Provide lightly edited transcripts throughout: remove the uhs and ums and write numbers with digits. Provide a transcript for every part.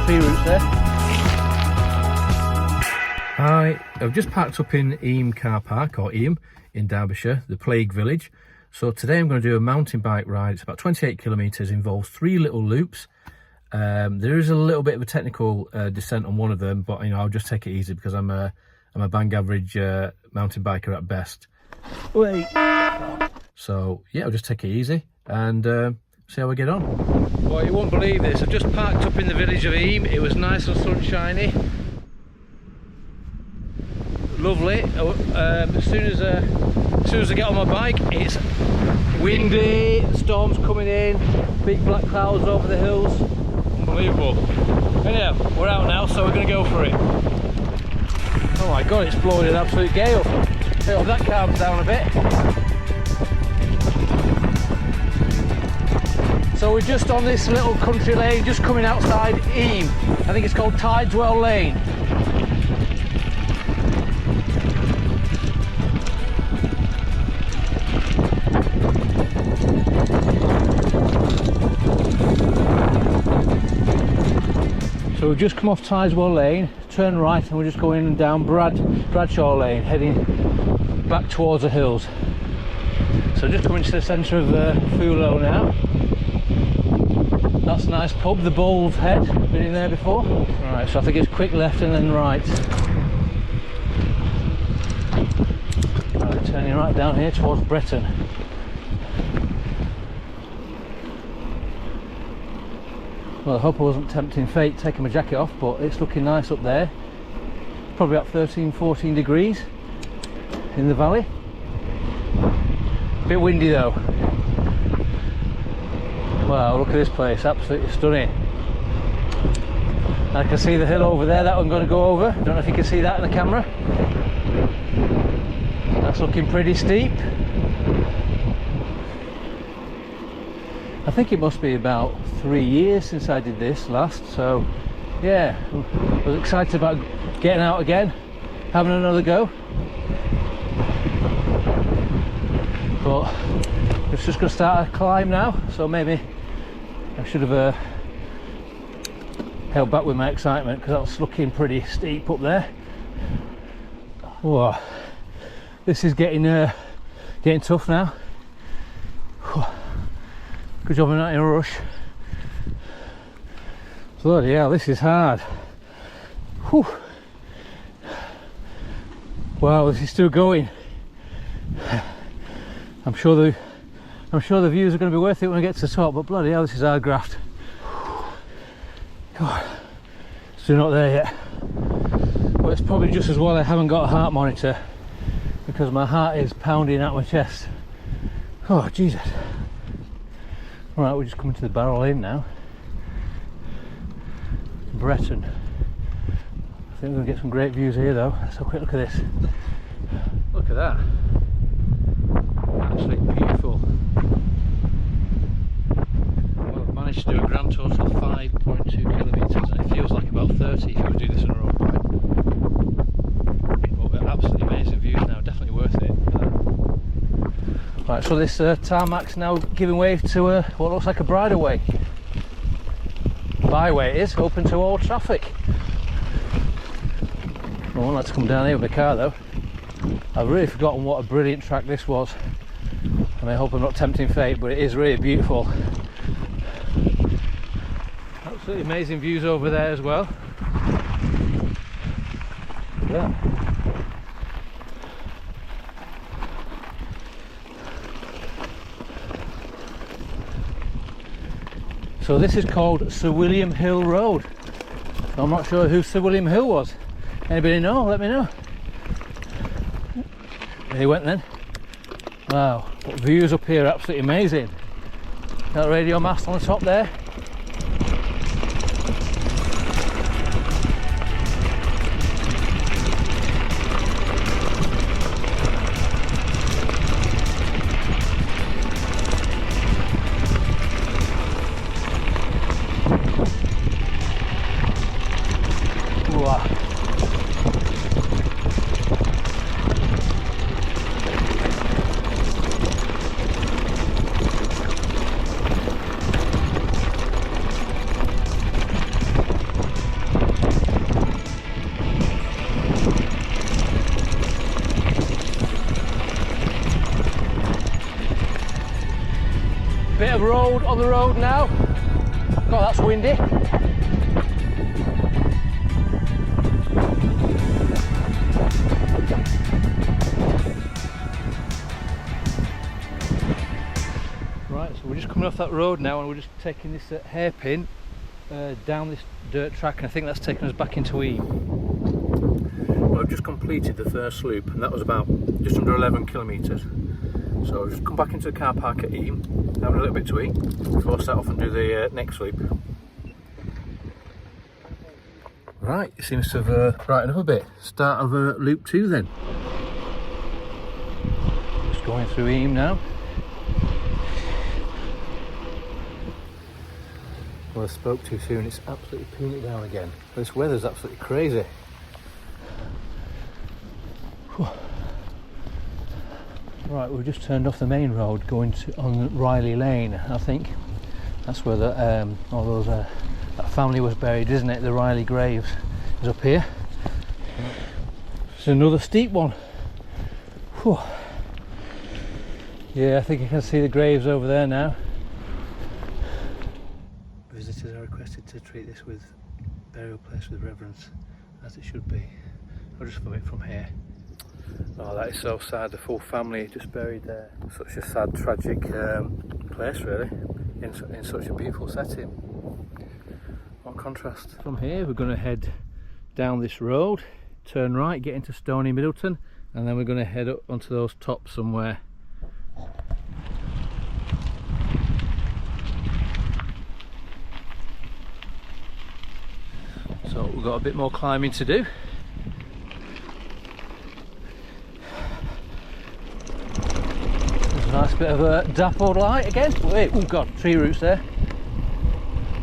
tree roots there. Hi, I've just parked up in Eyam car park, or Eyam, in Derbyshire, the plague village. So today I'm going to do a mountain bike ride. It's about 28 kilometres, involves 3 little loops. There is a little bit of a technical descent on one of them, but I'll just take it easy because I'm a bang average mountain biker at best. Wait. So yeah, I'll just take it easy and see how we get on. Well, you won't believe this. I've just parked up in the village of Eyam. It was nice and sunshiny. Lovely. As soon as I get on my bike, it's windy, storms coming in, big black clouds over the hills. Unbelievable. Anyhow, we're out now, so we're going to go for it. Oh my god, it's blowing an absolute gale. I hope that calms down a bit. So we're just on this little country lane, just coming outside Eyam. I think it's called Tideswell Lane. So we've just come off Tideswell Lane, turn right, and we're just going down Bradshaw Lane, heading back towards the hills. So just coming to the centre of Fullo now. That's a nice pub, the Bull's Head, been in there before. Right, so I think it's quick left and then right. Right, turning right down here towards Bretton. Well, I hope I wasn't tempting fate taking my jacket off, but it's looking nice up there. Probably about 13-14 degrees in the valley. Bit windy though. Wow, look at this place, absolutely stunning. I can see the hill over there that I'm going to go over. Don't know if you can see that in the camera. That's looking pretty steep. I think it must be about 3 years since I did this last, so yeah, I was excited about getting out again, having another go. But it's just going to start a climb now, so maybe I should have held back with my excitement because that's looking pretty steep up there. Whoa, this is getting tough now. Good job I'm not in a rush. Bloody hell, this is hard. Whew. Wow, this is still going. I'm sure the views are going to be worth it when I get to the top, but bloody hell, this is hard graft. God, still not there yet. But it's probably just as well I haven't got a heart monitor because my heart is pounding out my chest. Oh Jesus. Right, we're just coming to the Barrel Inn now. Bretton. I think we're going to get some great views here though. Let's have a quick look at this. Look at that. Absolutely beautiful. Well, I've managed to do a grand total of 5.2 kilometres and it feels like about 30 if you would do this on a road bike. But absolutely amazing views now, definitely worth it. Right, so this tarmac's now giving way to what looks like a bridleway. Byway it is, open to all traffic. I won't like to come down here with my car though. I've really forgotten what a brilliant track this was. I hope I'm not tempting fate, but it is really beautiful. Absolutely amazing views over there as well. Look at that. So this is called Sir William Hill Road. I'm not sure who Sir William Hill was. Anybody know? Let me know. There he went then. Wow, but views up here are absolutely amazing. That radio mast on the top there. road on the road now. God, that's windy. Right, so we're just coming off that road now, and we're just taking this hairpin down this dirt track, and I think that's taking us back into Eyam. Well, I've just completed the first loop, and that was about just under 11 kilometres. So I've just come back into the car park at Eyam, having a little bit to eat before I set off and do the next loop. Right, it seems to have brightened up a bit. Start of loop 2 then. Just going through Eyam now. Well, I spoke too soon, it's absolutely peeing it down again. This weather's absolutely crazy. Whew. Right, we've just turned off the main road going on Riley Lane. I think that's where that family was buried, isn't it? The Riley graves is up here. It's another steep one. Whew. Yeah, I think I can see the graves over there now. Visitors are requested to treat this with burial place with reverence, as it should be. I'll just film it from here. Oh, that is so sad, the full family just buried there. Such a sad, tragic place really, in such a beautiful setting. What contrast. From here we're going to head down this road, turn right, get into Stony Middleton, and then we're going to head up onto those tops somewhere. So we've got a bit more climbing to do. There's a nice bit of a dappled light again. Wait, oh god, tree roots there.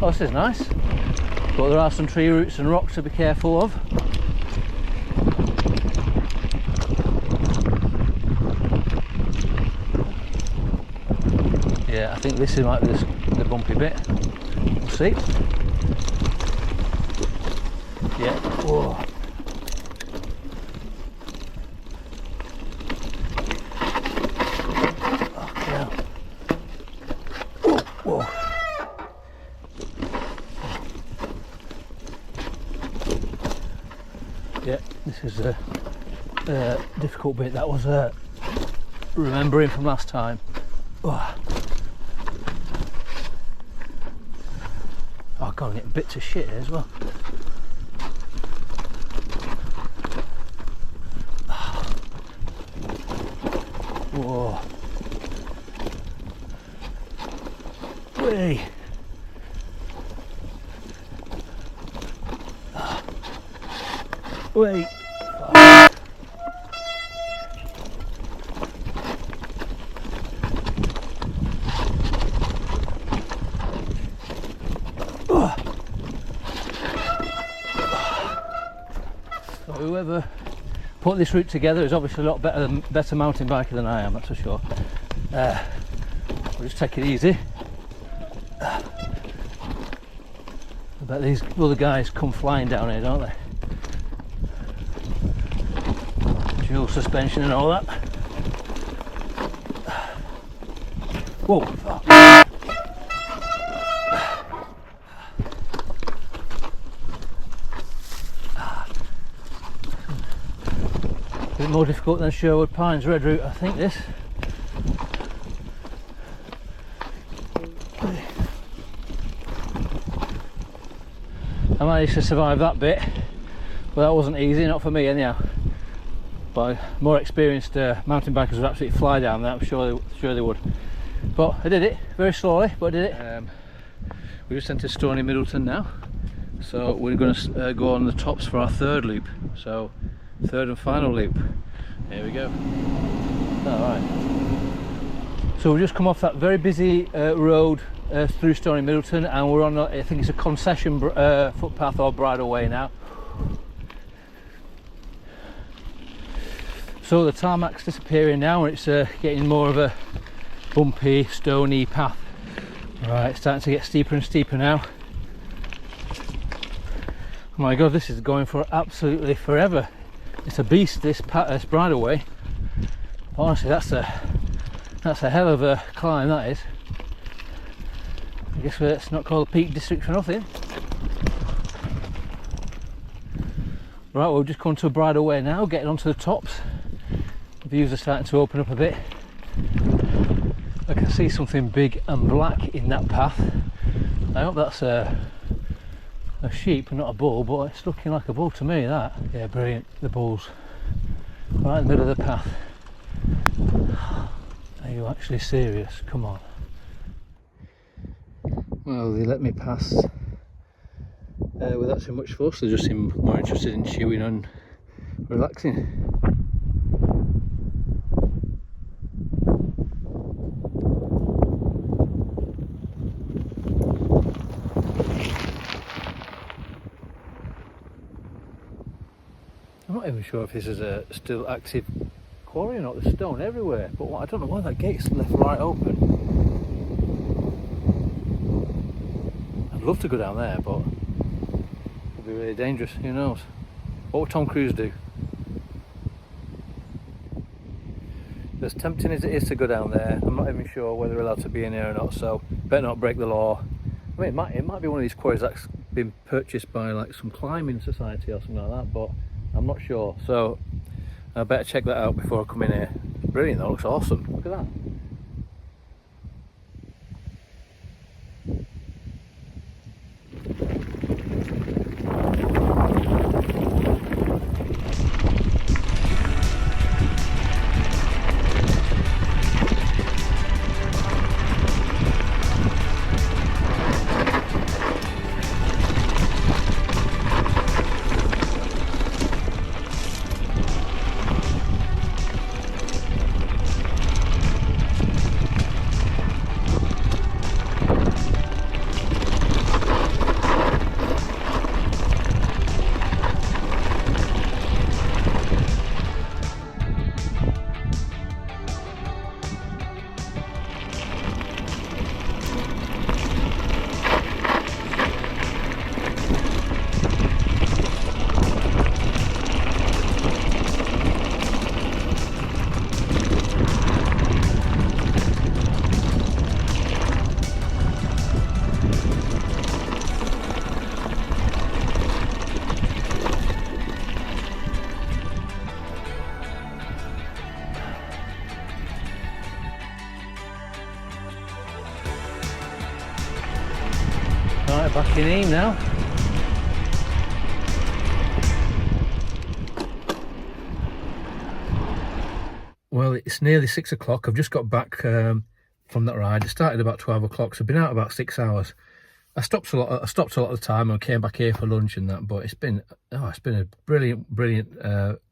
Oh, this is nice. But there are some tree roots and rocks to be careful of. Yeah, I think this might be the bumpy bit. We'll see. Yeah. Whoa. Oh, yeah. Whoa. Yeah, this is a difficult bit. That was remembering from last time. Oh, God, I'm getting bits of shit here as well. Whoa. Whee. Wait. So whoever put this route together is obviously a lot better mountain biker than I am, that's for sure. We'll just take it easy. I bet these other guys come flying down here, don't they? Dual suspension and all that. Whoa! A bit more difficult than Sherwood Pines Red Route, I think this. I managed to survive that bit, but that wasn't easy, not for me anyhow. But more experienced mountain bikers would absolutely fly down there, I'm sure they would. But I did it, very slowly, but I did it. We just entered Stony Middleton now, so we're going to go on the tops for our third loop. So, third and final loop. Here we go. Alright. So we've just come off that very busy road through Stony Middleton, and we're on, I think it's a concession footpath or bridleway now. So the tarmac's disappearing now, and it's getting more of a bumpy, stony path. Right, it's starting to get steeper and steeper now. Oh my god, this is going for absolutely forever. It's a beast, this bridleway. Honestly, that's a hell of a climb, that is. guess it's not called the Peak District for nothing. Right, we'll just come to a bridle way now, getting onto the tops. The views are starting to open up a bit. I can see something big and black in that path. I hope that's a sheep and not a bull, but it's looking like a bull to me, that. Yeah, brilliant, the bull's right in the middle of the path. Are you actually serious? Come on. Well, they let me pass without too much fuss. They just seem more interested in chewing and relaxing. I'm not even sure if this is a still active quarry or not. There's stone everywhere, but I don't know why that gate's left right open. I'd love to go down there, but it'd be really dangerous. Who knows? What would Tom Cruise do? As tempting as it is to go down there, I'm not even sure whether we're allowed to be in here or not, so better not break the law. I mean, it might be one of these quarries that's been purchased by like some climbing society or something like that, but I'm not sure, so I better check that out before I come in here. Brilliant, that looks awesome. Look at that. Right, back in Eyam now. Well, it's nearly 6 o'clock. I've just got back from that ride. It started about 12 o'clock, so I've been out about 6 hours. I stopped a lot of the time and came back here for lunch and that, but it's been a brilliant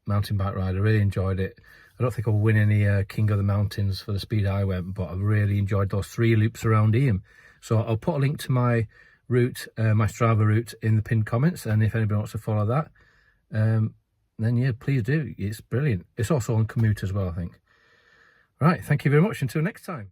mountain bike ride. I really enjoyed it. I don't think I'll win any King of the Mountains for the speed I went, but I really enjoyed those 3 loops around Eyam. So I'll put a link to my route, my Strava route, in the pinned comments, and if anybody wants to follow that, then yeah, please do. It's brilliant. It's also on Commute as well, I think. Right, thank you very much. Until next time.